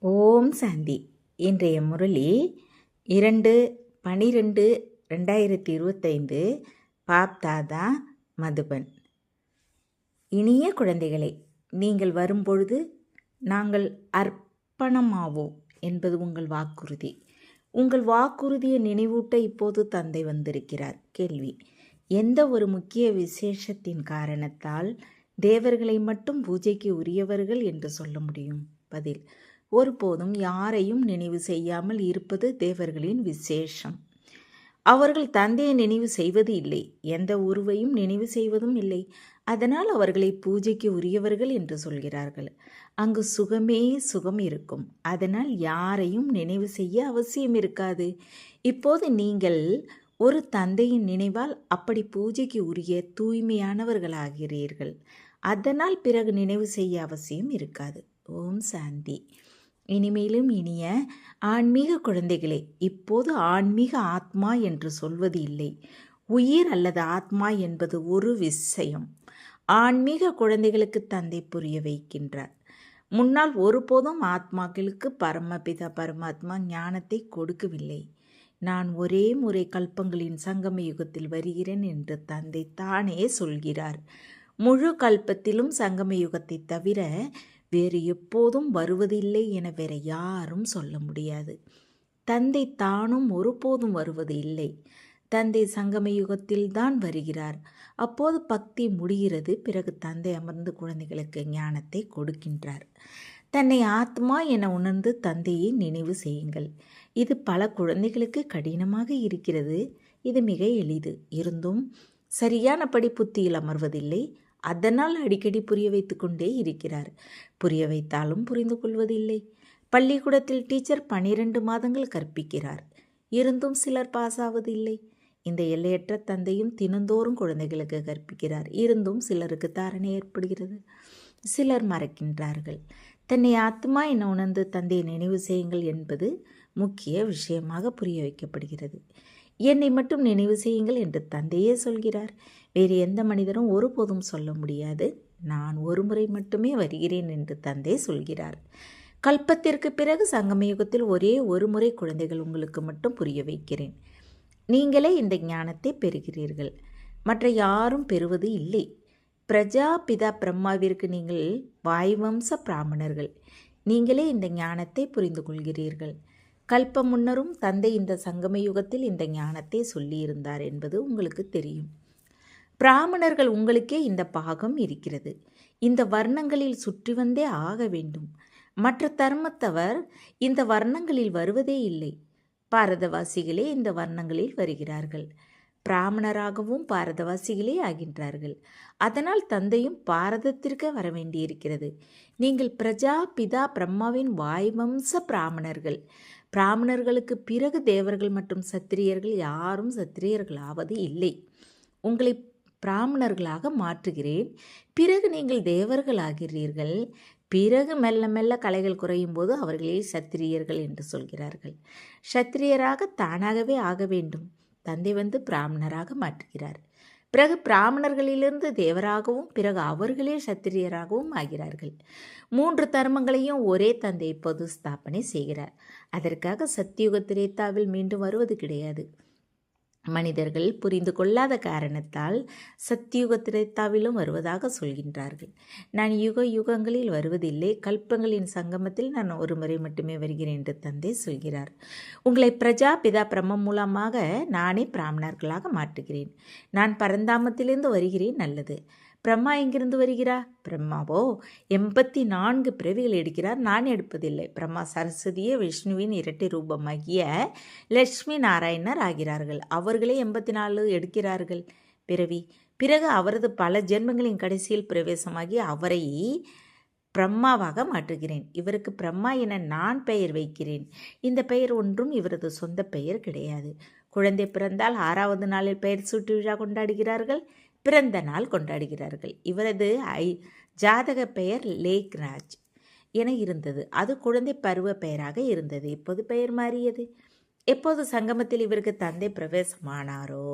ஓம் சாந்தி. இன்றைய முரளி 2/12/2025 பாப்தாதா மதுபன். இனிய குழந்தைகளே, நீங்கள் வரும்பொழுது நாங்கள் அர்ப்பணமாவோம் என்பது உங்கள் வாக்குறுதி. உங்கள் வாக்குறுதியை நினைவூட்ட இப்போது தந்தை வந்திருக்கிறார். கேள்வி: எந்த ஒரு முக்கிய விசேஷத்தின் காரணத்தால் தேவர்களை மட்டும் பூஜைக்கு உரியவர்கள் என்று சொல்ல முடியும்? பதில்: ஒருபோதும் யாரையும் நினைவு செய்யாமல் இருப்பது தேவர்களின் விசேஷம். அவர்கள் தந்தையை நினைவு செய்வது இல்லை, எந்த உருவையும் நினைவு செய்வதும் இல்லை. அதனால் அவர்களை பூஜைக்கு உரியவர்கள் என்று சொல்கிறார்கள். அங்கு சுகமே சுகம் இருக்கும். அதனால் யாரையும் நினைவு செய்ய அவசியம் இருக்காது. இப்போது நீங்கள் ஒரு தந்தையின் நினைவால் அப்படி பூஜைக்கு உரிய தூய்மையானவர்களாகிறீர்கள். அதனால் பிறகு நினைவு செய்ய அவசியம் இருக்காது. ஓம் சாந்தி. இனிமேலும் இனிய ஆன்மீக குழந்தைகளே, இப்போது ஆன்மீக ஆத்மா என்று சொல்வது இல்லை. உயிர் அல்லது ஆத்மா என்பது ஒரு விஷயம். ஆன்மீக குழந்தைகளுக்கு தந்தை புரிய வைக்கின்றார். முன்னால் ஒருபோதும் ஆத்மாக்களுக்கு பரமபிதா பரமாத்மா ஞானத்தை கொடுக்கவில்லை. நான் ஒரே முறை கல்பங்களின் சங்கம யுகத்தில் வருகிறேன் என்று தந்தை தானே சொல்கிறார். முழு கல்பத்திலும் சங்கம யுகத்தை தவிர வேறு எப்போதும் வருவதில்லை என வேற யாரும் சொல்ல முடியாது. தந்தை தானும் ஒருபோதும் வருவது இல்லை. தந்தை சங்கம யுகத்தில் தான் வருகிறார். அப்போது பக்தி முடிகிறது. பிறகு தந்தை அமர்ந்து குழந்தைகளுக்கு ஞானத்தை கொடுக்கின்றார். தன்னை ஆத்மா என உணர்ந்து தந்தையை நினைவு செய்யுங்கள். இது பல குழந்தைகளுக்கு கடினமாக இருக்கிறது. இது மிக எளிது. இருந்தும் சரியானபடி புத்தியில் அமர்வதில்லை. அதனால் அடிக்கடி புரிய வைத்து கொண்டே இருக்கிறார். புரிய வைத்தாலும் புரிந்து கொள்வதில்லை. பள்ளிக்கூடத்தில் டீச்சர் 12 மாதங்கள் கற்பிக்கிறார். இருந்தும் சிலர் பாஸ் ஆவதில்லை. இந்த எல்லையற்ற தந்தையும் தினந்தோறும் குழந்தைகளுக்கு கற்பிக்கிறார். இருந்தும் சிலருக்கு தாரணை ஏற்படுகிறது. சிலர் மறக்கின்றார்கள். தன்னை ஆத்மா என உணர்ந்து தந்தையை நினைவு செய்யுங்கள் என்பது முக்கிய விஷயமாக புரிய வைக்கப்படுகிறது. என்னை மட்டும் நினைவு செய்யுங்கள் என்று தந்தையே சொல்கிறார். வேறு எந்த மனிதரும் ஒருபோதும் சொல்ல முடியாது. நான் ஒரு முறை மட்டுமே வருகிறேன் என்று தந்தை சொல்கிறார். கல்பத்திற்கு பிறகு சங்கமயுகத்தில் ஒரே ஒரு முறை குழந்தைகள் உங்களுக்கு மட்டும் புரிய வைக்கிறேன். நீங்களே இந்த ஞானத்தை பெறுகிறீர்கள். மற்ற யாரும் பெறுவது இல்லை. பிரஜாபிதா பிரம்மாவிற்கு நீங்கள் வாய்வம்ச பிராமணர்கள். நீங்களே இந்த ஞானத்தை புரிந்து கொள்கிறீர்கள். கல்ப முன்னரும் தந்தை இந்த சங்கம யுகத்தில் இந்த ஞானத்தை சொல்லியிருந்தார் என்பது உங்களுக்கு தெரியும். பிராமணர்கள் உங்களுக்கே இந்த பாகம் இருக்கிறது. இந்த வர்ணங்களில் சுற்றி வந்தே ஆக வேண்டும். மற்ற தர்மத்தவர் இந்த வர்ணங்களில் வருவதே இல்லை. பாரதவாசிகளே இந்த வர்ணங்களில் வருகிறார்கள். பிராமணராகவும் பாரதவாசிகளே ஆகின்றார்கள். அதனால் தந்தையும் பாரதத்திற்கு வர வேண்டியிருக்கிறது. நீங்கள் பிரஜா பிதா பிரம்மாவின் வாய்வம்ச பிராமணர்கள். பிராமணர்களுக்கு பிறகு தேவர்கள் மற்றும் சத்திரியர்கள் யாரும் சத்திரியர்கள் ஆவது இல்லை. உங்களை பிராமணர்களாக மாற்றுகிறேன். பிறகு நீங்கள் தேவர்கள் ஆகிறீர்கள். பிறகு மெல்ல மெல்ல கலைகள் குறையும் போது அவர்களே சத்திரியர்கள் என்று சொல்கிறார்கள். சத்திரியராக தானாகவே ஆக வேண்டும். தந்தை வந்து பிராமணராக மாற்றுகிறார். பிறகு பிராமணர்களிலிருந்து தேவராகவும் பிறகு அவர்களே சத்திரியராகவும் ஆகிறார்கள். 3 தர்மங்களையும் ஒரே தந்தை இப்போது ஸ்தாபனை செய்கிறார். அதற்காக சத்தியுக திரேதாவில் மீண்டும் வருவது கிடையாது. மனிதர்கள் புரிந்து கொள்ளாத காரணத்தால் சத்தியுக திரேதாவிலும் வருவதாக சொல்கின்றார்கள். நான் யுக யுகங்களில் வருவதில்லை. கல்பங்களின் சங்கமத்தில் நான் ஒரு முறை மட்டுமே வருகிறேன் என்று தந்தை சொல்கிறார். உங்களை பிரஜா பிதா பிரம்மம் மூலமாக நானே பிராமணர்களாக மாற்றுகிறேன். நான் பரந்தாமத்திலிருந்து வருகிறேன். நல்லது. பிரம்மா எங்கிருந்து வருகிறார்? பிரம்மாவோ 84 பிறவிகள் எடுக்கிறார். நான் எடுப்பதில்லை. பிரம்மா சரஸ்வதியே விஷ்ணுவின் இரட்டை ரூபமாகிய லட்சுமி நாராயணர் ஆகிறார்கள். அவர்களே 84 எடுக்கிறார்கள் பிறவி. பிறகு அவரது பல ஜென்மங்களின் கடைசியில் பிரவேசமாகி அவரை பிரம்மாவாக மாற்றுகிறேன். இவருக்கு பிரம்மா என நான் பெயர் வைக்கிறேன். இந்த பெயர் ஒன்றும் இவரது சொந்த பெயர் கிடையாது. குழந்தை பிறந்தால் 6வது நாளில் பெயர் சூட்டு விழா கொண்டாடுகிறார்கள். பிறந்த நாள் கொண்டாடுகிறார்கள். இவரது ஜாதக பெயர் லேக்ராஜ் என இருந்தது. அது குழந்தை பருவ பெயராக இருந்தது. இப்போது பெயர் மாறியது. எப்போது சங்கமத்தில் இவருக்கு தந்தை பிரவேசமானாரோ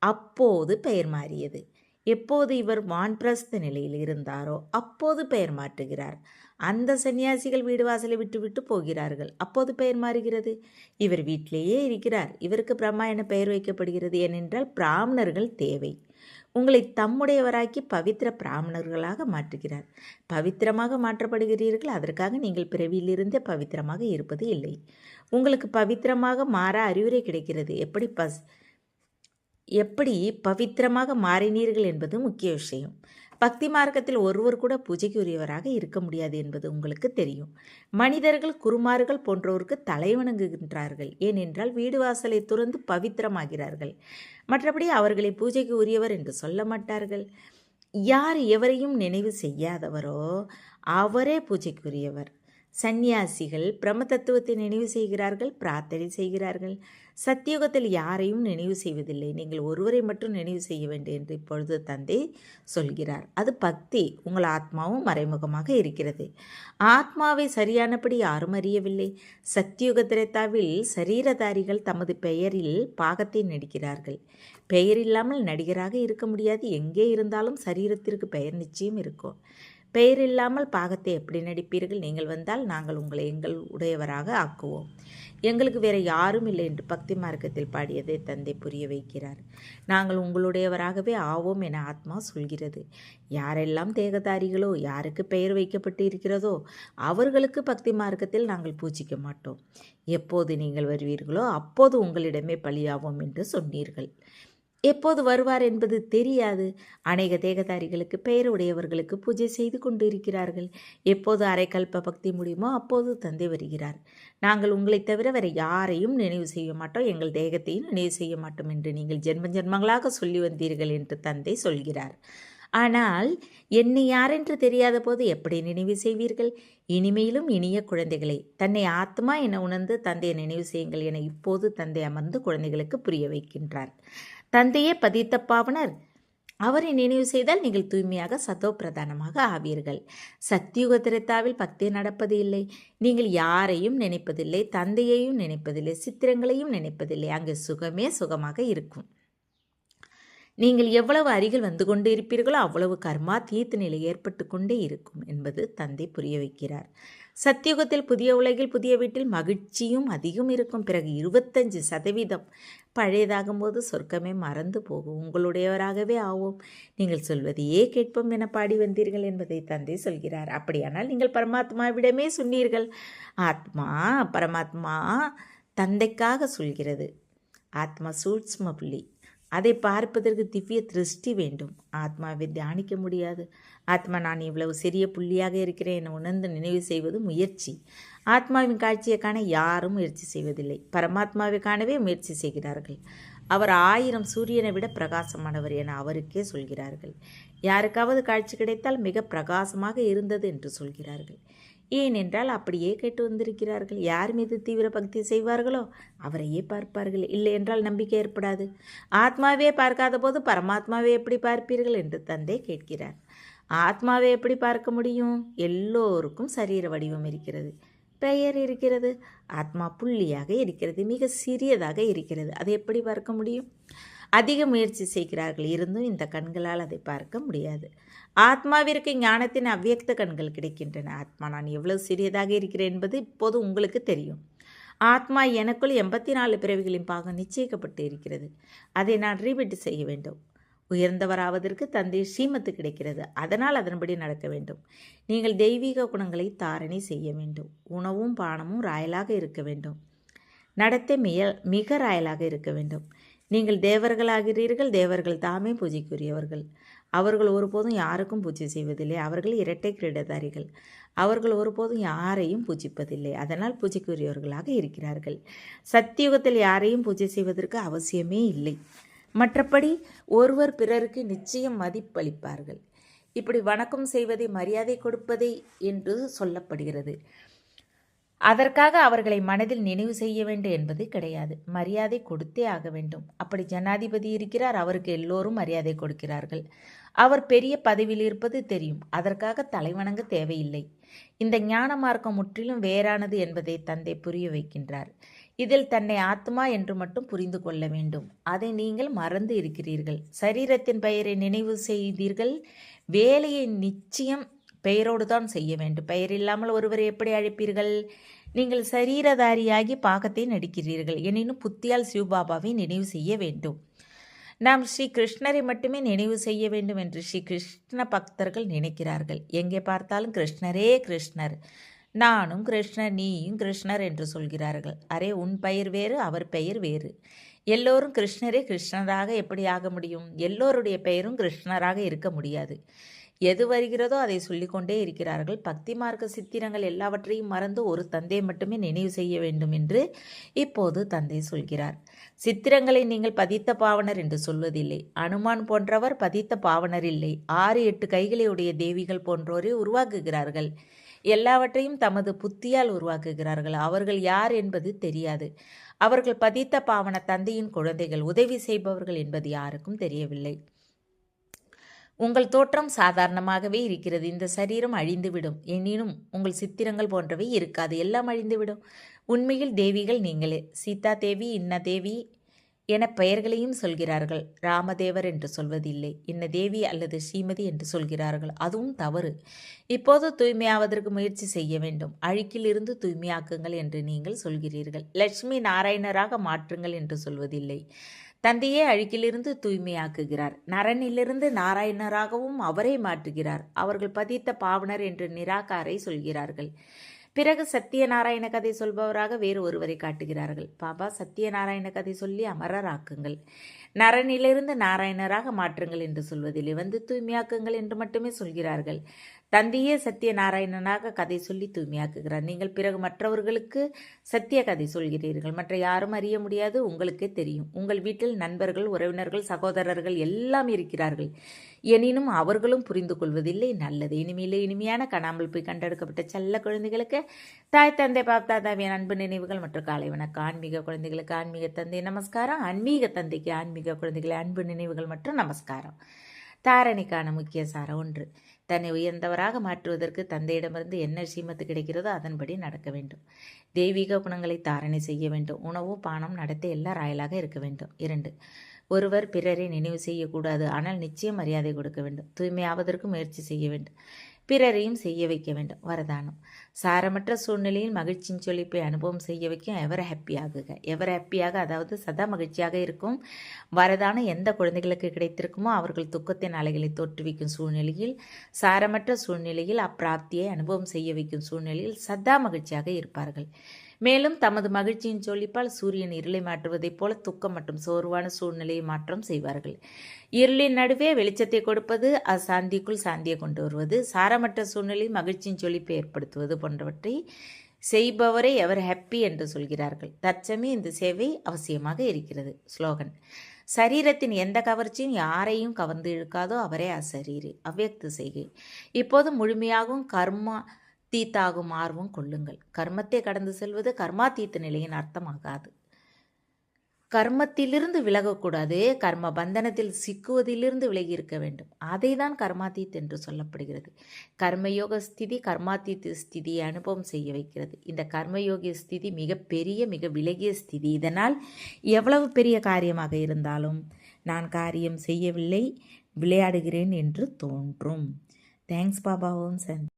அப்போது பெயர் மாறியது. எப்போது இவர் வான்பிரஸ்த நிலையில் இருந்தாரோ அப்போது பெயர் மாற்றுகிறார். அந்த சன்னியாசிகள் வீடு வாசலை விட்டு விட்டு போகிறார்கள். அப்போது பெயர் மாறுகிறது. இவர் வீட்டிலேயே இருக்கிறார், இவருக்கு பிரம்மா என பெயர் வைக்கப்படுகிறது. ஏனென்றால் பிராமணர்கள் தேவை. உங்களை தம்முடையவராக்கி பவித்திர பிராமணர்களாக மாற்றுகிறார். பவித்திரமாக மாற்றப்படுகிறீர்கள். அதற்காக நீங்கள் பிறவியிலிருந்தே பவித்திரமாக இருப்பது இல்லை. உங்களுக்கு பவித்திரமாக மாற அறிவுரை கிடைக்கிறது. எப்படி பவித்திரமாக மாறினீர்கள் என்பது முக்கிய விஷயம். பக்தி மார்க்கத்தில் ஒருவர் கூட பூஜைக்கு உரியவராக இருக்க முடியாது என்பது உங்களுக்கு தெரியும். மனிதர்கள், குருமார்கள் போன்றோருக்கு தலை வணங்குகின்றார்கள். ஏனென்றால் வீடு வாசலை துறந்து பவித்திரமாகிறார்கள். மற்றபடி அவர்களை பூஜைக்கு உரியவர் என்று சொல்ல மாட்டார்கள். யார் எவரையும் நினைவு செய்யாதவரோ அவரே பூஜைக்குரியவர். சந்நியாசிகள் பிரம்ம தத்துவத்தை நினைவு செய்கிறார்கள், பிரார்த்தனை செய்கிறார்கள். சத்தியுகத்தில் யாரையும் நினைவு செய்வதில்லை. நீங்கள் ஒருவரை மட்டும் நினைவு செய்ய வேண்டும் என்று இப்பொழுது தந்தை சொல்கிறார். அது பக்தி. உங்கள் ஆத்மாவும் மறைமுகமாக இருக்கிறது. ஆத்மாவை சரியானபடி யாரும் அறியவில்லை. சத்தியுக திரேதாவில் சரீரதாரிகள் தமது பெயரில் பாகத்தை நடிக்கிறார்கள். பெயர் இல்லாமல் நடிகராக இருக்க முடியாது. எங்கே இருந்தாலும் சரீரத்திற்கு பெயர் நிச்சயம் இருக்கும். பெயர் இல்லாமல் பாகத்தை எப்படி நடிப்பீர்கள்? நீங்கள் வந்தால் நாங்கள் உங்களை எங்கள் உடையவராக ஆக்குவோம். எங்களுக்கு வேற யாரும் இல்லை என்று பக்தி மார்க்கத்தில் பாடியதை தந்தை புரிய வைக்கிறார். நாங்கள் உங்களுடையவராகவே ஆவோம் என ஆத்மா சொல்கிறது. யாரெல்லாம் தேகதாரிகளோ, யாருக்கு பெயர் வைக்கப்பட்டு இருக்கிறதோ அவர்களுக்கு பக்தி மார்க்கத்தில் நாங்கள் பூஜிக்க மாட்டோம். எப்போது நீங்கள் வருவீர்களோ அப்போது உங்களிடமே பலியாவோம் என்று சொன்னீர்கள். எப்போது வருவார் என்பது தெரியாது. அநேக தேகதாரிகளுக்கு பெயர் உடையவர்களுக்கு பூஜை செய்து கொண்டு இருக்கிறார்கள். எப்போது அரைக்கல்ப பக்தி முடியுமோ அப்போது தந்தை வருகிறார். நாங்கள் உங்களை தவிர வேற யாரையும் நினைவு செய்ய மாட்டோம், எங்கள் தேகத்தையும் நினைவு செய்ய மாட்டோம் என்று நீங்கள் ஜென்ம ஜென்மங்களாக சொல்லி வந்தீர்கள் என்று தந்தை சொல்கிறார். ஆனால் என்னை யாரென்று தெரியாத போது எப்படி நினைவு செய்வீர்கள்? இனிமையிலும் இனிய குழந்தைகளை, தன்னை ஆத்மா என உணர்ந்து தந்தையை நினைவு செய்யுங்கள் என இப்போது தந்தை அமர்ந்து குழந்தைகளுக்கு புரிய வைக்கின்றார். தந்தையே பதித்த பாவனர். அவரை நினைவு செய்தால் நீங்கள் தூய்மையாக சதோ பிரதானமாக ஆவீர்கள். சத்தியுக திரேதாவில் பக்தி நடப்பது இல்லை. நீங்கள் யாரையும் நினைப்பதில்லை, தந்தையையும் நினைப்பதில்லை, சித்திரங்களையும் நினைப்பதில்லை. அங்கு சுகமே சுகமாக இருக்கும். நீங்கள் எவ்வளவு அருகில் வந்து கொண்டு இருப்பீர்களோ அவ்வளவு கர்மா தீர்த்த நிலை ஏற்பட்டு கொண்டே இருக்கும் என்பது தந்தை புரிய வைக்கிறார். சத்தியுகத்தில் புதிய உலகில் புதிய வீட்டில் மகிழ்ச்சியும் அதிகம் இருக்கும். பிறகு 25% பழையதாகும் போது சொர்க்கமே மறந்து போகும். உங்களுடையவராகவே ஆவோம். நீங்கள் சொல்வதையே கேட்போம் என பாடி வந்தீர்கள் என்பதை தந்தை சொல்கிறார். அப்படியானால் நீங்கள் பரமாத்மாவிடமே சொன்னீர்கள். ஆத்மா பரமாத்மா தந்தைக்காக சொல்கிறது. ஆத்மா சூட்சும புள்ளி. அதை பார்ப்பதற்கு திவ்ய திருஷ்டி வேண்டும். ஆத்மாவை தியானிக்க முடியாது. ஆத்மா நான் இவ்வளவு சிறிய புள்ளியாக இருக்கிறேன் என உணர்ந்து நினைவு செய்வது முயற்சி. ஆத்மாவின் காட்சியை காண யாரும் முயற்சி செய்வதில்லை. பரமாத்மாவை காணவே முயற்சி செய்கிறார்கள். அவர் 1000 சூரியனை விட பிரகாசமானவர் என அவருக்கே சொல்கிறார்கள். யாருக்காவது காட்சி கிடைத்தால் மிக பிரகாசமாக இருந்தது என்று சொல்கிறார்கள். ஏனென்றால் அப்படியே கேட்டு வந்திருக்கிறார்கள். யார் மீது தீவிர பக்தி செய்வார்களோ அவரையே பார்ப்பார்கள். இல்லை என்றால் நம்பிக்கை ஏற்படாது. ஆத்மாவே பார்க்காத போது பரமாத்மாவை எப்படி பார்ப்பீர்கள் என்று தந்தை கேட்கிறார். ஆத்மாவை எப்படி பார்க்க முடியும்? எல்லோருக்கும் சரீர வடிவம் இருக்கிறது, பெயர் இருக்கிறது. ஆத்மா புள்ளியாக இருக்கிறது, மிக சிறியதாக இருக்கிறது. அதை எப்படி பார்க்க முடியும்? அதிக முயற்சி செய்கிறார்கள், இருந்தும் இந்த கண்களால் அதை பார்க்க முடியாது. ஆத்மாவிற்கு ஞானத்தின் அவ்வியக்த கண்கள் கிடைக்கின்றன. ஆத்மா நான் எவ்வளவு சிறியதாக இருக்கிறேன் என்பது இப்போது உங்களுக்கு தெரியும். ஆத்மா எனக்குள் 84 பிறவிகளின் பாகம் நிச்சயிக்கப்பட்டு இருக்கிறது. அதை நான் ரீபீட் செய்ய வேண்டும். உயர்ந்தவராவதற்கு தந்தை ஸ்ரீமத்து கிடைக்கிறது. அதனால் அதன்படி நடக்க வேண்டும். நீங்கள் தெய்வீக குணங்களை தாரணை செய்ய வேண்டும். உணவும் பானமும் ராயலாக இருக்க வேண்டும். நடத்தை மிக ராயலாக இருக்க வேண்டும். நீங்கள் தேவர்களாகிறீர்கள். தேவர்கள் தாமே பூஜைக்குரியவர்கள். அவர்கள் ஒருபோதும் யாருக்கும் பூஜை செய்வதில்லை. அவர்கள் இரட்டை கிரீடதாரிகள். அவர்கள் ஒருபோதும் யாரையும் பூஜிப்பதில்லை. அதனால் பூஜைக்குரியவர்களாக இருக்கிறார்கள். சத்தியுகத்தில் யாரையும் பூஜை செய்வதற்கு அவசியமே இல்லை. மற்றபடி ஒருவர் பிறருக்கு நிச்சயம் மதிப்பளிப்பார்கள். இப்படி வணக்கம் செய்வதை மரியாதை கொடுப்பதை என்று சொல்லப்படுகிறது. அதற்காக அவர்களை மனதில் நினைவு செய்ய வேண்டும் என்பது கிடையாது. மரியாதை கொடுத்தே ஆக வேண்டும். அப்படி ஜனாதிபதி இருக்கிறார், அவருக்கு எல்லோரும் மரியாதை கொடுக்கிறார்கள். அவர் பெரிய பதவியில் இருப்பது தெரியும். அதற்காக தலைவணங்க தேவையில்லை. இந்த ஞான மார்க்கம் முற்றிலும் வேறானது என்பதை தந்தை புரிய வைக்கின்றார். இதில் தன்னை ஆத்மா என்று மட்டும் புரிந்து கொள்ள வேண்டும். அதை நீங்கள் மறந்து இருக்கிறீர்கள். சரீரத்தின் பெயரை நினைவு செய்தீர்கள். வேலையை நிச்சயம் பெயரோடு தான் செய்ய வேண்டும். பெயர் இல்லாமல் ஒருவரை எப்படி அழைப்பீர்கள்? நீங்கள் சரீரதாரியாகி பாகத்தை நடிக்கிறீர்கள். எனினும் புத்தியால் சிவபாபாவை நினைவு செய்ய வேண்டும். நாம் ஸ்ரீ கிருஷ்ணரை மட்டுமே நினைவு செய்ய வேண்டும் என்று ஸ்ரீ கிருஷ்ண பக்தர்கள் நினைக்கிறார்கள். எங்கே பார்த்தாலும் கிருஷ்ணரே கிருஷ்ணர், நானும் கிருஷ்ணர், நீயும் கிருஷ்ணர் என்று சொல்கிறார்கள். அரே, உன் பெயர் வேறு, அவர் பெயர் வேறு. எல்லோரும் கிருஷ்ணரே கிருஷ்ணராக எப்படி ஆக முடியும்? எல்லோருடைய பெயரும் கிருஷ்ணராக இருக்க முடியாது. எது வருகிறதோ அதை சொல்லிக்கொண்டே இருக்கிறார்கள். பக்தி மார்க்க சித்திரங்கள் எல்லாவற்றையும் மறந்து ஒரு தந்தை மட்டுமே நினைவு செய்ய வேண்டும் என்று இப்போது தந்தை சொல்கிறார். சித்திரங்களை நீங்கள் பதித்த பாவனர் என்று சொல்வதில்லை. அனுமான் போன்றவர் பதித்த பாவனர் இல்லை. 6-8 கைகளை உடைய தேவிகள் போன்றோரை உருவாக்குகிறார்கள். எல்லாவற்றையும் தமது புத்தியால் உருவாக்குகிறார்கள். அவர்கள் யார் என்பது தெரியாது. அவர்கள் பதித்த பாவன தந்தையின் குழந்தைகள், உதவி செய்பவர்கள் என்பது யாருக்கும் தெரியவில்லை. உங்கள் தோற்றம் சாதாரணமாகவே இருக்கிறது. இந்த சரீரம் அழிந்துவிடும். எனினும் உங்கள் சித்திரங்கள் போன்றவை இருக்காது. எல்லாம் அழிந்துவிடும். உண்மையில் தேவிகள் நீங்களே. சீதா தேவி, இன்ன தேவி என பெயர்களையும் சொல்கிறார்கள். ராமதேவர் என்று சொல்வதில்லை. இன்ன தேவி அல்லது ஸ்ரீமதி என்று சொல்கிறார்கள். அதுவும் தவறு. இப்போது தூய்மையாவதற்கு முயற்சி செய்ய வேண்டும். அழுக்கிலிருந்து தூய்மையாக்குங்கள் என்று நீங்கள் சொல்கிறீர்கள். லட்சுமி நாராயணராக மாற்றுங்கள் என்று சொல்வதில்லை. தந்தையே அழுக்கிலிருந்து தூய்மையாக்குகிறார். நரனிலிருந்து நாராயணராகவும் அவரே மாற்றுகிறார். அவர்கள் பதித்த பாவனர் என்று நிராகாரை சொல்கிறார்கள். பிறகு சத்தியநாராயண கதை சொல்பவராக வேறு ஒருவரை காட்டுகிறார்கள். பாபா, சத்தியநாராயண கதை சொல்லி அமரராக்குங்கள், நரனிலிருந்து நாராயணராக மாற்றுங்கள் என்று சொல்வதில்லை. வந்து தூய்மையாக்குங்கள் என்று மட்டுமே சொல்கிறார்கள். தந்தையே சத்தியநாராயணனாக கதை சொல்லி தூய்மையாக்குகிறார். நீங்கள் பிறகு மற்றவர்களுக்கு சத்திய கதை சொல்கிறீர்கள். மற்ற யாரும் அறிய முடியாது, உங்களுக்கே தெரியும். உங்கள் வீட்டில் நண்பர்கள், உறவினர்கள், சகோதரர்கள் எல்லாம் இருக்கிறார்கள். எனினும் அவர்களும் புரிந்து கொள்வதில்லை. நல்லது. இனிமையான காணாமல் போய் கண்டெடுக்கப்பட்ட செல்ல குழந்தைகளுக்கு தாய் தந்தை பாப்தாதாவின் அன்பு நினைவுகள் மற்றும் காலை வணக்கம். ஆன்மீக குழந்தைகளுக்கு ஆன்மீக தந்தை நமஸ்காரம். ஆன்மீக தந்தைக்கு ஆன்மீக குழந்தைகளை அன்பு நினைவுகள் மற்றும் நமஸ்காரம். தாரணிக்கான முக்கிய சாரம் 1. தன்னை உயர்ந்தவராக மாற்றுவதற்கு தந்தையிடமிருந்து என்ன ஸ்ரீமத்து கிடைக்கிறதோ அதன்படி நடக்க வேண்டும். தெய்வீக குணங்களை தாரணை செய்ய வேண்டும். உணவு, பானம், நடத்தை எல்லாம் ராயலாக இருக்க வேண்டும். 2. ஒருவர் பிறரை நினைவு செய்யக்கூடாது, ஆனால் நிச்சயம் மரியாதை கொடுக்க வேண்டும். தூய்மையாவதற்கு முயற்சி செய்ய வேண்டும். பிறரையும் செய்ய வைக்க வேண்டும். வரதானம்: சாரமற்ற சூழ்நிலையில் மகிழ்ச்சியின் சொலிப்பை அனுபவம் செய்ய வைக்கும் எவர் ஹாப்பியாகுக. எவர் ஹாப்பியாக, அதாவது சதா மகிழ்ச்சியாக இருக்கும் வரதானம் எந்த குழந்தைகளுக்கு கிடைத்திருக்குமோ அவர்கள் துக்கத்தின் அலைகளை தோற்றுவிக்கும் சூழ்நிலையில், சாரமற்ற சூழ்நிலையில், அப்பிராப்தியை அனுபவம் செய்ய வைக்கும் சூழ்நிலையில் சதா மகிழ்ச்சியாக இருப்பார்கள். மேலும் தமது மகிழ்ச்சியின் சொலிப்பால் சூரியன் இருளை மாற்றுவதைப் போல துக்கம் மற்றும் சோர்வான சூழ்நிலையை மாற்றம் செய்வார்கள். இருளின் நடுவே வெளிச்சத்தை கொடுப்பது, அசாந்திக்குள் சாந்தியை கொண்டு வருவது, சாரமற்ற சூழ்நிலை மகிழ்ச்சியின் சொலிப்பை ஏற்படுத்துவது போன்றவற்றை செய்பவரை எவர் ஹாப்பி என்று சொல்கிறார்கள். தற்சமயம் இந்த சேவை அவசியமாக இருக்கிறது. ஸ்லோகன்: சரீரத்தின் எந்த கவர்ச்சியும் யாரையும் கவர்ந்து இழுக்காதோ அவரே அசரீரி. அவ்யக்த செய்கை: இப்போது முழுமையாகவும் கர்மா தீத்தாகும் ஆர்வம் கொள்ளுங்கள். கர்மத்தை கடந்து செல்வது கர்மாதீத்த நிலையின் அர்த்தமாகாது. கர்மத்திலிருந்து விலகக்கூடாது, கர்ம பந்தனத்தில் சிக்குவதிலிருந்து விலகி இருக்க வேண்டும். அதை தான் கர்மாதீத் என்று சொல்லப்படுகிறது. கர்மயோக ஸ்திதி கர்மாதீத் ஸ்திதியை அனுபவம் செய்ய வைக்கிறது. இந்த கர்மயோக ஸ்திதி மிக பெரிய, மிக விலகிய ஸ்திதி. இதனால் எவ்வளவு பெரிய காரியமாக இருந்தாலும் நான் காரியம் செய்யவில்லை, விளையாடுகிறேன் என்று தோன்றும். தேங்க்ஸ் பாபா. ஓம் சந்த்.